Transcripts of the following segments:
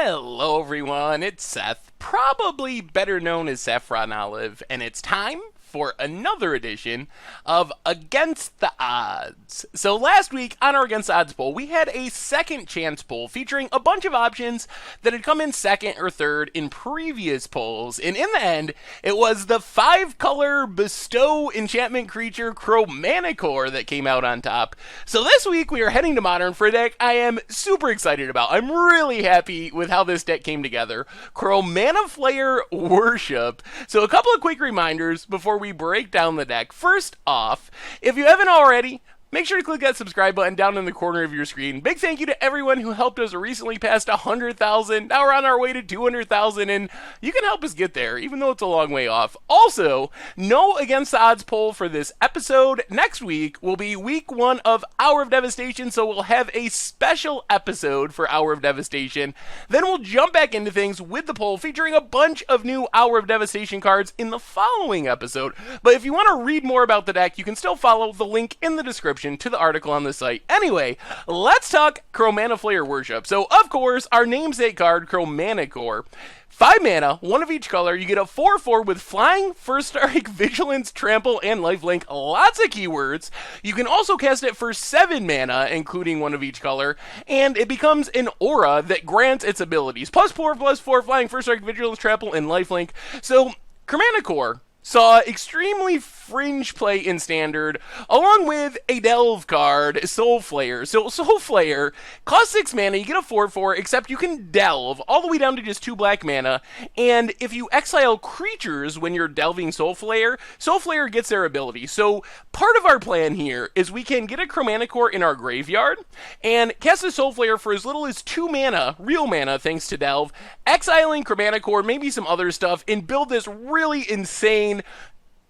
Hello everyone, it's Seth, probably better known as Saffron Olive, and it's time for another edition of Against the Odds. So last week on our Against the Odds poll, we had a second chance poll featuring a bunch of options that had come in second or third in previous polls, and in the end, it was the 5-color bestow enchantment creature Chromanticore that came out on top. So this week we are heading to Modern for a deck I am super excited about. I'm really happy with how this deck came together. Chromantiflayer Worship. So a couple of quick reminders before we break down the deck. First off, if you haven't already, make sure to click that subscribe button down in the corner of your screen. Big thank you to everyone who helped us recently past 100,000. Now we're on our way to 200,000, and you can help us get there, even though it's a long way off. Also, no Against the Odds poll for this episode. Next week will be week 1 of Hour of Devastation, so we'll have a special episode for Hour of Devastation. Then we'll jump back into things with the poll, featuring a bunch of new Hour of Devastation cards in the following episode. But if you want to read more about the deck, you can still follow the link in the description to the article on the site. Anyway, let's talk Chromantiflayer Worship. So, of course, our namesake card, Chromanticore. 5 mana, 1 of each color. You get a 4/4 with Flying, First Strike, Vigilance, Trample, and Lifelink. Lots of keywords. You can also cast it for 7 mana, including 1 of each color, and it becomes an aura that grants its abilities. +4/+4, Flying, First Strike, Vigilance, Trample, and Lifelink. So, Chromanticore saw extremely fringe play in Standard, along with a Delve card, Soulflayer. So Soulflayer costs 6 mana, you get a 4/4, except you can Delve all the way down to just 2 black mana, and if you exile creatures when you're Delving Soulflayer, Soulflayer gets their ability. So part of our plan here is we can get a Chromanticore in our graveyard, and cast a Soulflayer for as little as 2 mana, real mana, thanks to Delve, exiling Chromanticore, maybe some other stuff, and build this really insane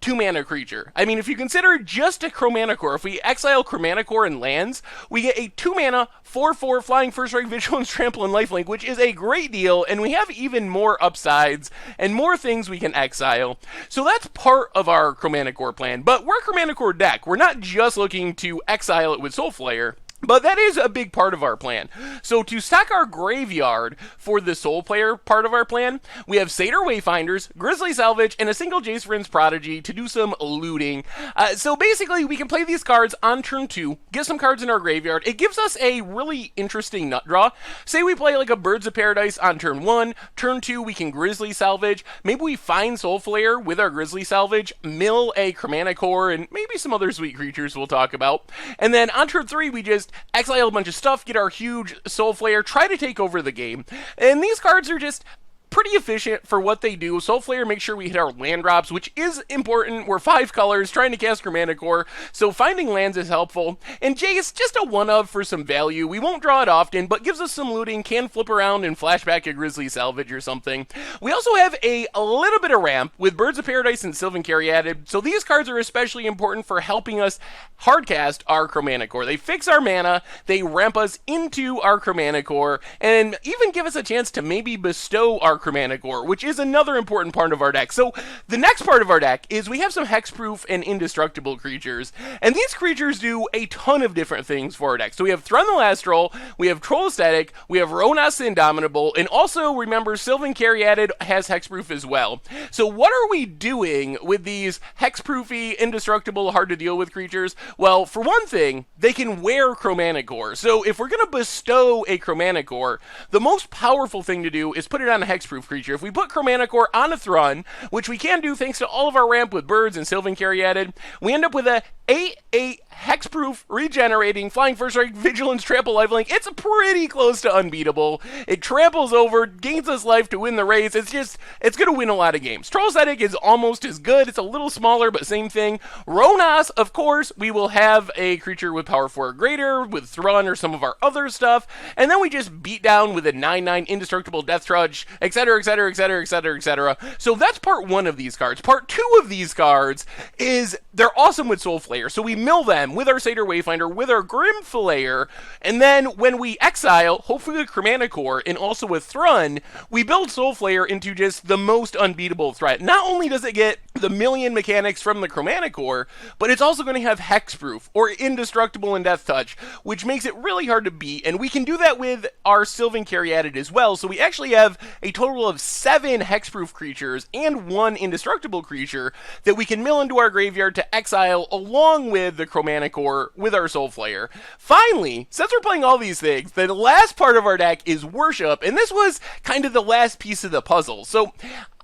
2-mana creature. I mean, if you consider just a Chromanticore, if we exile Chromanticore and lands, we get a 2-mana, 4/4 Flying, First Strike, Vigilance, Trample, and Lifelink, which is a great deal, and we have even more upsides and more things we can exile. So that's part of our Chromanticore plan, but we're a Chromanticore deck. We're not just looking to exile it with Soulflayer. But that is a big part of our plan. So to stock our graveyard for the Soulflayer part of our plan, we have Satyr Wayfinders, Grizzly Salvage, and a single Jace Vryn's Prodigy to do some looting. So basically, we can play these cards on turn 2, get some cards in our graveyard. It gives us a really interesting nut draw. Say we play like a Birds of Paradise on turn 1, turn 2 we can Grizzly Salvage, maybe we find Soulflayer with our Grizzly Salvage, mill a Chromanticore, and maybe some other sweet creatures we'll talk about. And then on turn 3 we just exile a bunch of stuff, get our huge Soulflayer, try to take over the game. And these cards are just pretty efficient for what they do. Soulflayer makes sure we hit our land drops, which is important. We're 5 colors, trying to cast Chromanticore, so finding lands is helpful. And Jace, just a 1-of for some value. We won't draw it often, but gives us some looting, can flip around and flashback a Grizzly Salvage or something. We also have a little bit of ramp with Birds of Paradise and Sylvan Caryatid, so these cards are especially important for helping us hardcast our Chromanticore. They fix our mana, they ramp us into our Chromanticore, and even give us a chance to maybe bestow our Chromanticore, which is another important part of our deck. So the next part of our deck is we have some Hex Proof and indestructible creatures, and these creatures do a ton of different things for our deck. So we have Thrun the Lastral, we have Troll Aesthetic, we have Ronas the Indomitable, and also remember Sylvan Caryatid has Hex Proof as well. So what are we doing with these Hex Proofy, indestructible, hard to deal with creatures? Well, for one thing, they can wear Chromanticore. So if we're going to bestow a Chromanticore, the most powerful thing to do is put it on a Hex Proof creature. If we put Chromanticore on a Thrun, which we can do thanks to all of our ramp with Birds and Sylvan Caryatid, we end up with a 8/8 Hexproof, regenerating, Flying, First Strike, Vigilance, Trample, Lifelink. It's pretty close to unbeatable. It tramples over, gains us life to win the race. It's going to win a lot of games. Troll Aesthetic is almost as good. It's a little smaller, but same thing. Ronas, of course, we will have a creature with power 4 or greater, with Thrun or some of our other stuff, and then we just beat down with a 9/9 indestructible Death Trudge, etc., etc., etc., etc., etc. So that's part 1 of these cards. Part 2 of these cards is they're awesome with Soulflayer. So we mill them. with our Satyr Wayfinder, with our Grimflayer, and then when we exile, hopefully with Chromanticore and also with Thrun, we build Soulflayer into just the most unbeatable threat. Not only does it get the million mechanics from the Chromanticore, but it's also going to have Hex Proof, or Indestructible and Death Touch, which makes it really hard to beat, and we can do that with our Sylvan Caryatid as well, so we actually have a total of 7 Hexproof creatures and 1 Indestructible creature that we can mill into our graveyard to exile along with the Chromanticore with our Soulflayer. Finally, since we're playing all these things, the last part of our deck is Worship, and this was kind of the last piece of the puzzle. So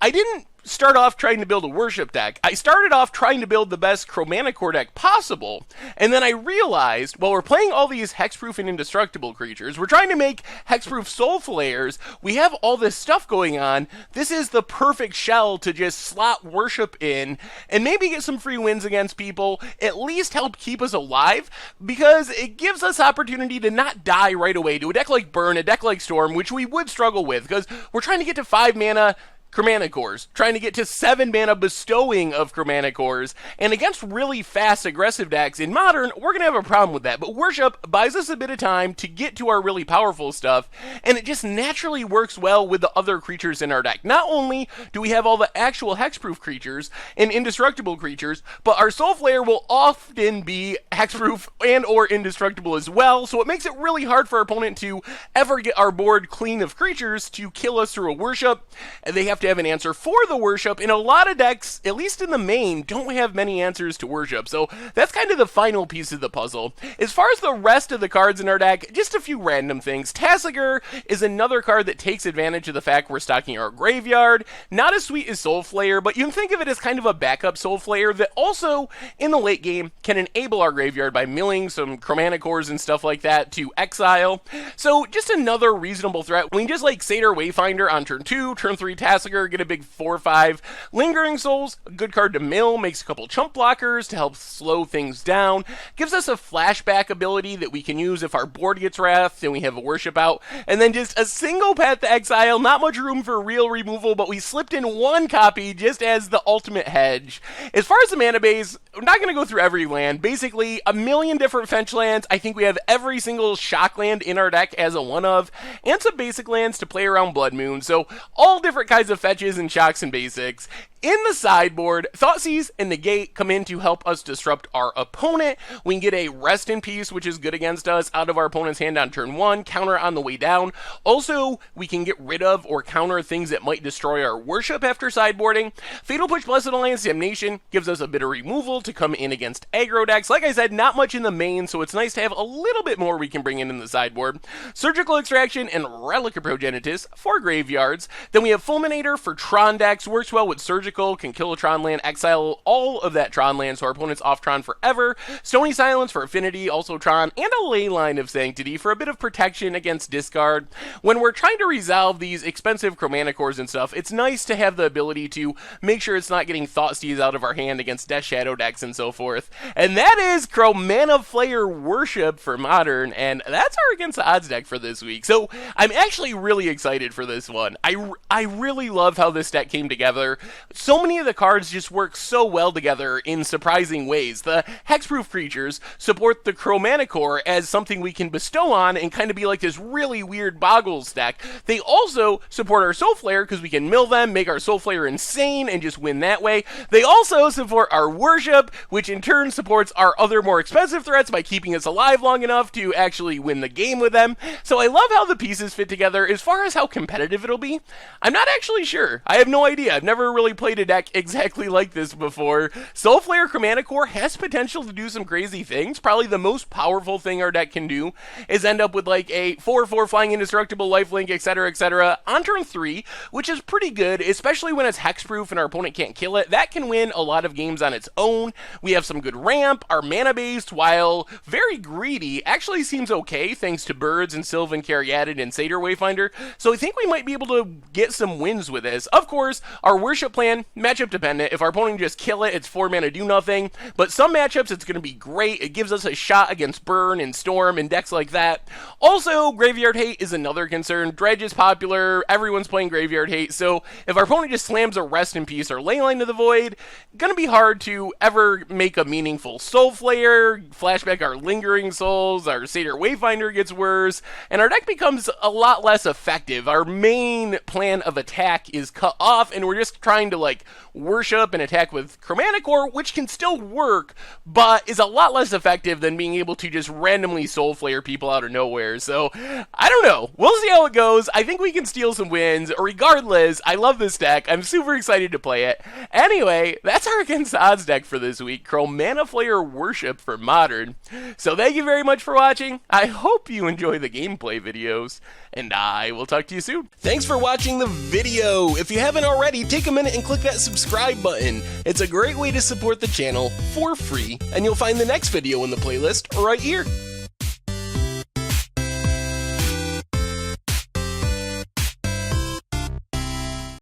I didn't start off trying to build a Worship deck. I started off trying to build the best Chromanticore deck possible, and then I realized, while we're playing all these Hexproof and Indestructible creatures, we're trying to make Hexproof Soulflayers, we have all this stuff going on, this is the perfect shell to just slot Worship in, and maybe get some free wins against people, at least help keep us alive, because it gives us opportunity to not die right away to a deck like Burn, a deck like Storm, which we would struggle with, because we're trying to get to 5 mana Chromanticores, trying to get to 7 mana bestowing of Chromanticores, and against really fast aggressive decks in Modern, we're going to have a problem with that, but Worship buys us a bit of time to get to our really powerful stuff, and it just naturally works well with the other creatures in our deck. Not only do we have all the actual Hexproof creatures and Indestructible creatures, but our Soulflayer will often be Hexproof and or Indestructible as well, so it makes it really hard for our opponent to ever get our board clean of creatures to kill us through a Worship, and they have to have an answer for the Worship, and a lot of decks, at least in the main, don't have many answers to Worship, so that's kind of the final piece of the puzzle. As far as the rest of the cards in our deck, just a few random things. Tasigur is another card that takes advantage of the fact we're stocking our graveyard. Not as sweet as Soulflayer, but you can think of it as kind of a backup Soulflayer that also, in the late game, can enable our graveyard by milling some Chromanticores and stuff like that to exile. So, just another reasonable threat. We can just like Satyr Wayfinder on turn 2, turn 3 Tasigur, get a big 4/5. Lingering Souls, a good card to mill, makes a couple chump blockers to help slow things down, gives us a flashback ability that we can use if our board gets wrathed and we have a Worship out, and then just a single path to exile, not much room for real removal, but we slipped in 1 copy just as the ultimate hedge. As far as the mana base, I'm not going to go through every land, basically a million different fetch lands. I think we have every single shock land in our deck as a one of, and some basic lands to play around Blood Moon, so all different kinds of fetches and shocks and basics. In the sideboard, Thoughtseize and Negate come in to help us disrupt our opponent. We can get a Rest in Peace, which is good against us, out of our opponent's hand on turn 1, counter on the way down. Also, we can get rid of or counter things that might destroy our Worship after sideboarding. Fatal Push, Blessed Alliance, Damnation gives us a bit of removal to come in against aggro decks. Like I said, not much in the main, so it's nice to have a little bit more we can bring in the sideboard. Surgical Extraction and Relic of Progenitus for graveyards. Then we have Fulminator for Tron decks, works well with Surgical, can kill a Tron land, exile all of that Tron land so our opponent's off Tron forever. Stony Silence for Affinity, also Tron, and a Leyline of Sanctity for a bit of protection against discard. When we're trying to resolve these expensive Chromanticores and stuff, it's nice to have the ability to make sure it's not getting Thoughtseize out of our hand against Death Shadow decks and so forth. And that is Chromantiflayer Worship for Modern, and that's our Against the Odds deck for this week. So I'm actually really excited for this one. I really love how this deck came together. So many of the cards just work so well together in surprising ways. The Hexproof creatures support the Chromanticore as something we can bestow on and kind of be like this really weird Boggles deck. They also support our Soulflayer because we can mill them, make our Soulflayer insane, and just win that way. They also support our Worship, which in turn supports our other more expensive threats by keeping us alive long enough to actually win the game with them. So I love how the pieces fit together. As far as how competitive it'll be, I'm not actually sure. I have no idea. I've never really played a deck exactly like this before. Soulflayer Chromanticore has potential to do some crazy things. Probably the most powerful thing our deck can do is end up with like a 4/4 flying indestructible lifelink, etc. on turn 3, which is pretty good, especially when it's hexproof and our opponent can't kill it. That can win a lot of games on its own. We have some good ramp. Our mana base, while very greedy, actually seems okay thanks to Birds and Sylvan Caryatid and Satyr Wayfinder. So I think we might be able to get some wins with this. Of course, our Worship plan again, matchup dependent. If our opponent just kill it, it's 4 mana, do nothing. But some matchups, it's going to be great. It gives us a shot against Burn and Storm and decks like that. Also, Graveyard Hate is another concern. Dredge is popular. Everyone's playing Graveyard Hate. So if our opponent just slams a Rest in Peace or Leyline to the Void, going to be hard to ever make a meaningful Soulflayer, flashback our Lingering Souls, our Satyr Wayfinder gets worse, and our deck becomes a lot less effective. Our main plan of attack is cut off, and we're just trying to, like, worship and attack with Chromanticore, which can still work, but is a lot less effective than being able to just randomly Soulflayer people out of nowhere. So, I don't know. We'll see how it goes. I think we can steal some wins. Regardless, I love this deck. I'm super excited to play it. Anyway, that's our Against the Odds deck for this week, Chromantiflayer Worship for Modern. So thank you very much for watching. I hope you enjoy the gameplay videos, and I will talk to you soon. Thanks for watching the video. If you haven't already, take a minute and click that subscribe button. It's a great way to support the channel for free, and you'll find the next video in the playlist right here.